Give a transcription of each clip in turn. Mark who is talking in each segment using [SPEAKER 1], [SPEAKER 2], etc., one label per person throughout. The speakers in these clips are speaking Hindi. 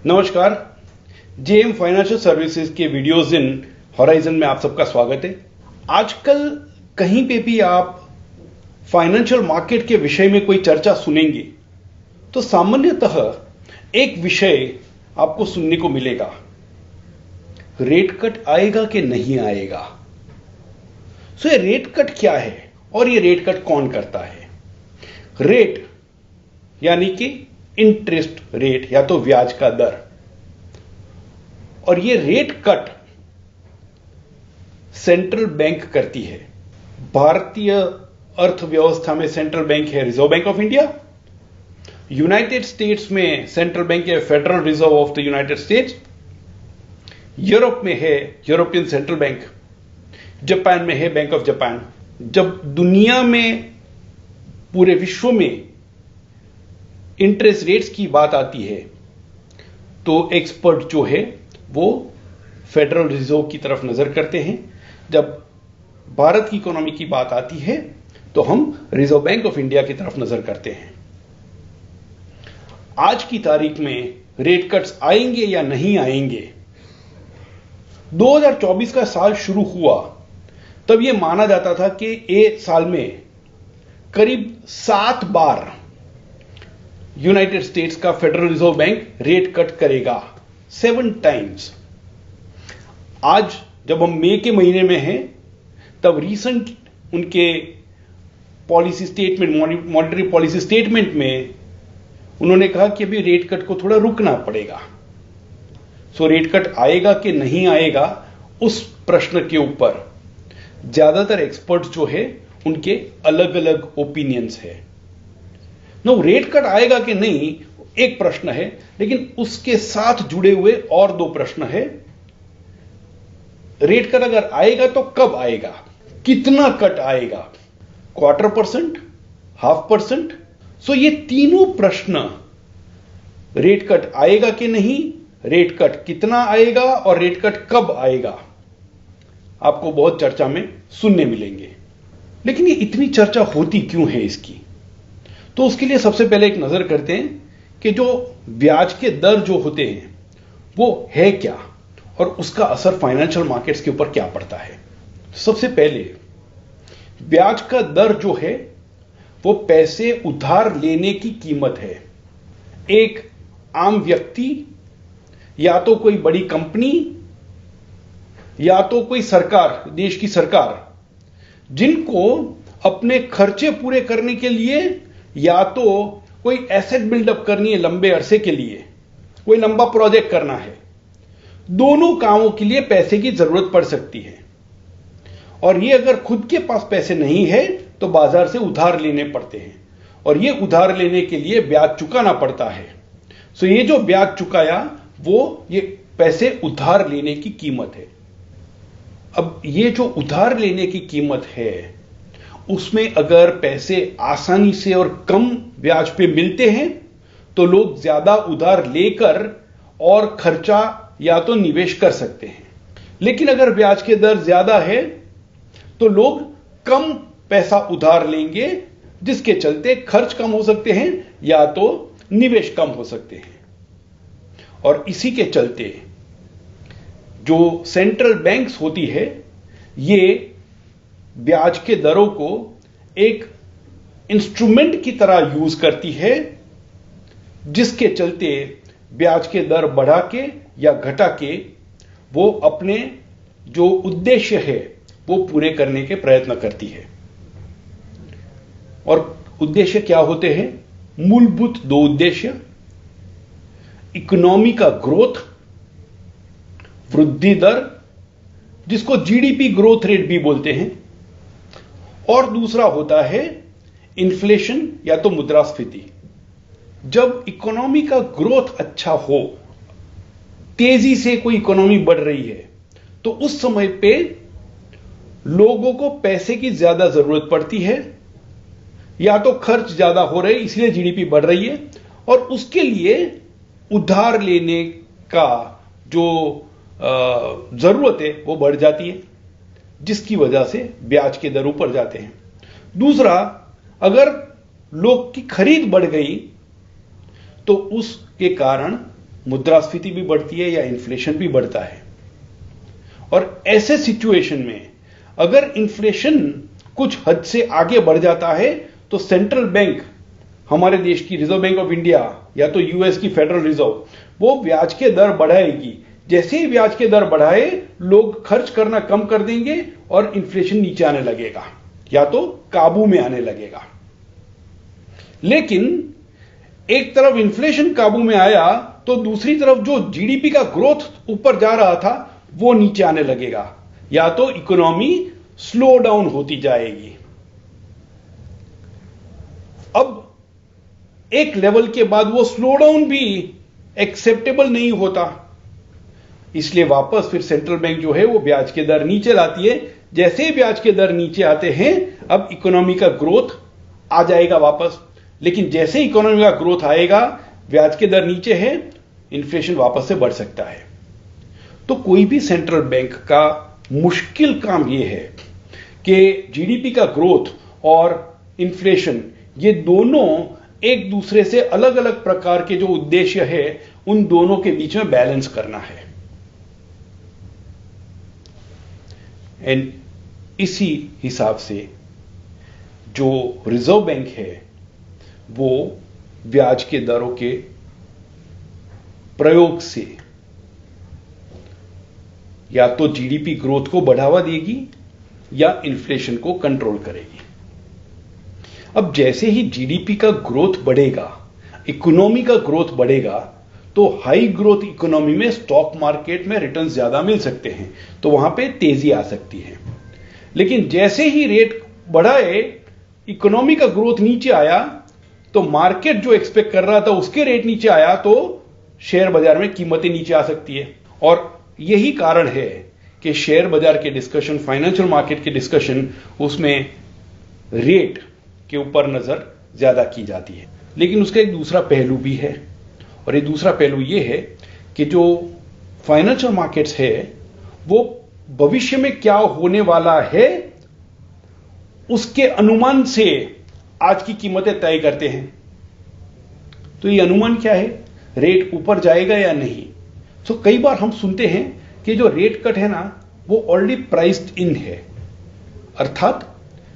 [SPEAKER 1] नमस्कार। जेएम फाइनेंशियल सर्विसेज के वीडियोज इन होराइजन में आप सबका स्वागत है। आजकल कहीं पे भी आप फाइनेंशियल मार्केट के विषय में कोई चर्चा सुनेंगे तो सामान्यतः एक विषय आपको सुनने को मिलेगा, रेट कट आएगा कि नहीं आएगा। ये रेट कट क्या है और ये रेट कट कौन करता है? रेट यानी कि इंटरेस्ट रेट या तो ब्याज का दर, और ये रेट कट सेंट्रल बैंक करती है। भारतीय अर्थव्यवस्था में सेंट्रल बैंक है reserve bank of India, United states में सेंट्रल बैंक है federal reserve of the United states, Europe में है यूरोपियन सेंट्रल बैंक, जापान में है बैंक ऑफ जापान। जब दुनिया में पूरे विश्व में इंटरेस्ट रेट्स की बात आती है तो एक्सपर्ट जो है वो फेडरल रिजर्व की तरफ नजर करते हैं। जब भारत की इकोनॉमी की बात आती है तो हम रिजर्व बैंक ऑफ इंडिया की तरफ नजर करते हैं। आज की तारीख में रेट कट्स आएंगे या नहीं आएंगे? 2024 का साल शुरू हुआ तब यह माना जाता था कि एक साल में करीब 7 बार यूनाइटेड स्टेट्स का federal reserve bank rate cut करेगा, 7 टाइम्स। आज जब हम मई के महीने में हैं तब रीसेंट उनके policy statement, monetary policy statement में उन्होंने कहा कि अभी रेट कट को थोड़ा रुकना पड़ेगा। रेट कट आएगा कि नहीं आएगा, उस प्रश्न के ऊपर ज्यादातर एक्सपर्ट जो है उनके अलग अलग ओपिनियंस है। रेट कट आएगा कि नहीं एक प्रश्न है, लेकिन उसके साथ जुड़े हुए और 2 प्रश्न है। रेट कट अगर आएगा तो कब आएगा, कितना कट आएगा, 0.25%, 0.5%। ये तीनों प्रश्न, रेट कट आएगा कि नहीं, रेट कट कितना आएगा और रेट कट कब आएगा, आपको बहुत चर्चा में सुनने मिलेंगे। लेकिन ये इतनी चर्चा होती क्यों है इसकी? तो उसके लिए सबसे पहले एक नजर करते हैं कि जो ब्याज के दर जो होते हैं वो है क्या और उसका असर फाइनेंशियल मार्केट्स के ऊपर क्या पड़ता है। सबसे पहले ब्याज का दर जो है वो पैसे उधार लेने की कीमत है। एक आम व्यक्ति या तो कोई बड़ी कंपनी या तो कोई सरकार, देश की सरकार, जिनको अपने खर्चे पूरे करने के लिए या तो कोई एसेट बिल्डअप करनी है लंबे अरसे के लिए, कोई लंबा प्रोजेक्ट करना है, दोनों कामों के लिए पैसे की जरूरत पड़ सकती है। और ये अगर खुद के पास पैसे नहीं है तो बाजार से उधार लेने पड़ते हैं, और ये उधार लेने के लिए ब्याज चुकाना पड़ता है। ये जो ब्याज चुकाया वो ये पैसे उधार लेने की कीमत है। अब ये जो उधार लेने की कीमत है उसमें अगर पैसे आसानी से और कम ब्याज पे मिलते हैं तो लोग ज्यादा उधार लेकर और खर्चा या तो निवेश कर सकते हैं। लेकिन अगर ब्याज के दर ज्यादा है तो लोग कम पैसा उधार लेंगे, जिसके चलते खर्च कम हो सकते हैं या तो निवेश कम हो सकते हैं। और इसी के चलते जो सेंट्रल बैंक्स होती है ये ब्याज के दरों को एक इंस्ट्रूमेंट की तरह यूज करती है, जिसके चलते ब्याज के दर बढ़ा के या घटा के वो अपने जो उद्देश्य है वो पूरे करने के प्रयत्न करती है। और उद्देश्य क्या होते हैं? मूलभूत 2 उद्देश्य, इकोनॉमी का ग्रोथ, वृद्धि दर, जिसको जीडीपी ग्रोथ रेट भी बोलते हैं, और दूसरा होता है इन्फ्लेशन या तो मुद्रास्फीति। जब इकोनॉमी का ग्रोथ अच्छा हो, तेजी से कोई इकोनॉमी बढ़ रही है, तो उस समय पे लोगों को पैसे की ज्यादा जरूरत पड़ती है, या तो खर्च ज्यादा हो रहे इसलिए जीडीपी बढ़ रही है, और उसके लिए उधार लेने का जो जरूरत है वो बढ़ जाती है, जिसकी वजह से ब्याज के दर ऊपर जाते हैं। दूसरा, अगर लोग की खरीद बढ़ गई तो उसके कारण मुद्रास्फीति भी बढ़ती है या इन्फ्लेशन भी बढ़ता है। और ऐसे सिचुएशन में अगर इन्फ्लेशन कुछ हद से आगे बढ़ जाता है तो सेंट्रल बैंक, हमारे देश की रिजर्व बैंक ऑफ इंडिया या तो यूएस की फेडरल रिजर्व, वो ब्याज के दर बढ़ाएगी। जैसे ही ब्याज के दर बढ़ाए, लोग खर्च करना कम कर देंगे और इन्फ्लेशन नीचे आने लगेगा या तो काबू में आने लगेगा। लेकिन एक तरफ इन्फ्लेशन काबू में आया तो दूसरी तरफ जो जीडीपी का ग्रोथ ऊपर जा रहा था वो नीचे आने लगेगा या तो इकोनॉमी स्लो डाउन होती जाएगी। अब एक लेवल के बाद वो स्लो डाउन भी एक्सेप्टेबल नहीं होता, इसलिए वापस फिर सेंट्रल बैंक जो है वो ब्याज के दर नीचे लाती है। जैसे ही ब्याज के दर नीचे आते हैं, अब इकोनॉमी का ग्रोथ आ जाएगा वापस। लेकिन जैसे इकोनॉमी का ग्रोथ आएगा, ब्याज के दर नीचे है, इन्फ्लेशन वापस से बढ़ सकता है। तो कोई भी सेंट्रल बैंक का मुश्किल काम यह है कि जीडीपी का ग्रोथ और इन्फ्लेशन, ये दोनों एक दूसरे से अलग अलग प्रकार के जो उद्देश्य है, उन दोनों के बीच में बैलेंस करना है। एंड इसी हिसाब से जो रिजर्व बैंक है वो ब्याज के दरों के प्रयोग से या तो जीडीपी ग्रोथ को बढ़ावा देगी या इन्फ्लेशन को कंट्रोल करेगी। अब जैसे ही जीडीपी का ग्रोथ बढ़ेगा, इकोनॉमी का ग्रोथ बढ़ेगा, तो हाई ग्रोथ इकोनॉमी में स्टॉक मार्केट में रिटर्न्स ज्यादा मिल सकते हैं, तो वहां पे तेजी आ सकती है। लेकिन जैसे ही रेट बढ़ाए, इकोनॉमी का ग्रोथ नीचे आया, तो मार्केट जो एक्सपेक्ट कर रहा था उसके रेट नीचे आया, तो शेयर बाजार में कीमतें नीचे आ सकती है। और यही कारण है कि शेयर बाजार के डिस्कशन, फाइनेंशियल मार्केट के डिस्कशन, उसमें रेट के ऊपर नजर ज्यादा की जाती है। लेकिन उसका एक दूसरा पहलू भी है, और ये दूसरा पहलू ये है कि जो फाइनेंशियल मार्केट्स है वो भविष्य में क्या होने वाला है उसके अनुमान से आज की कीमतें तय करते हैं। तो ये अनुमान क्या है? रेट ऊपर जाएगा या नहीं। तो कई बार हम सुनते हैं कि जो रेट कट है ना, वो ऑलरेडी प्राइस्ड इन है, अर्थात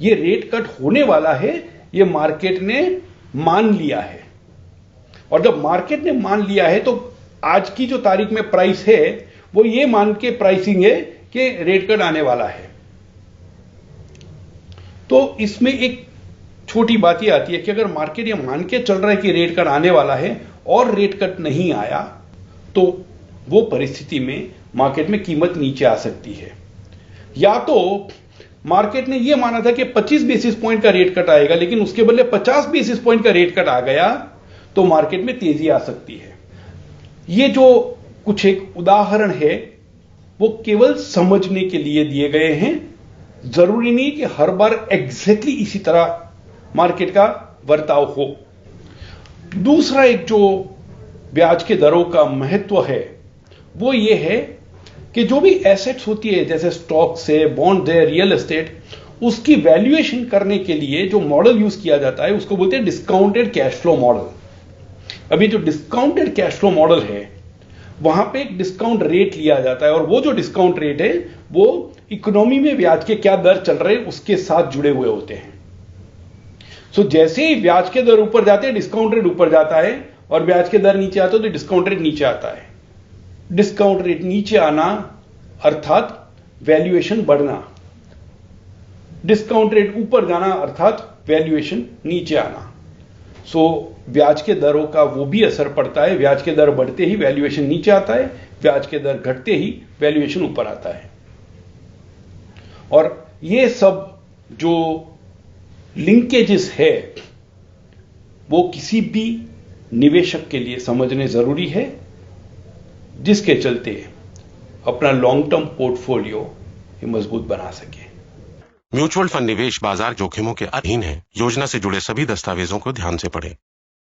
[SPEAKER 1] ये रेट कट होने वाला है, ये मार्केट ने मान लिया है। और जब मार्केट ने मान लिया है तो आज की जो तारीख में प्राइस है वो ये मान के प्राइसिंग है कि रेट कट आने वाला है। तो इसमें एक छोटी बात यह आती है कि अगर मार्केट ये मान के चल रहा है कि रेट कट आने वाला है और रेट कट नहीं आया, तो वो परिस्थिति में मार्केट में कीमत नीचे आ सकती है। या तो मार्केट ने यह माना था कि 25 बेसिस पॉइंट का रेट कट आएगा, लेकिन उसके बदले 50 बेसिस पॉइंट का रेट कट आ गया, तो मार्केट में तेजी आ सकती है। ये जो कुछ एक उदाहरण है वो केवल समझने के लिए दिए गए हैं। जरूरी नहीं कि हर बार एग्जैक्टली इसी तरह मार्केट का बर्ताव हो। दूसरा एक जो ब्याज के दरों का महत्व है वो ये है कि जो भी एसेट्स होती है, जैसे स्टॉक्स है, बॉन्ड है, रियल एस्टेट, उसकी वैल्यूएशन करने के लिए जो मॉडल यूज किया जाता है उसको बोलते हैं डिस्काउंटेड कैश फ्लो मॉडल। अभी जो डिस्काउंटेड कैश फ्लो मॉडल है वहां पे एक डिस्काउंट रेट लिया जाता है, और वो जो डिस्काउंट रेट है वो इकोनॉमी में ब्याज के क्या दर चल रहे हैं उसके साथ जुड़े हुए होते हैं। सो जैसे ही ब्याज के दर ऊपर जाते हैं, डिस्काउंट रेट ऊपर जाता है, और ब्याज के दर नीचे आते हैं तो डिस्काउंट रेट नीचे आता है। डिस्काउंट रेट नीचे आना अर्थात वैल्यूएशन बढ़ना, डिस्काउंट रेट ऊपर जाना अर्थात वैल्यूएशन नीचे आना। सो ब्याज के दरों का वो भी असर पड़ता है। ब्याज के दर बढ़ते ही वैल्यूएशन नीचे आता है, ब्याज के दर घटते ही वैल्यूएशन ऊपर आता है। और ये सब जो लिंकेजेस है वो किसी भी निवेशक के लिए समझने जरूरी है, जिसके चलते अपना लॉन्ग टर्म पोर्टफोलियो मजबूत बना सके।
[SPEAKER 2] म्यूचुअल फंड निवेश बाजार जोखिमों के अधीन है। योजना से जुड़े सभी दस्तावेजों को ध्यान से पढ़ें।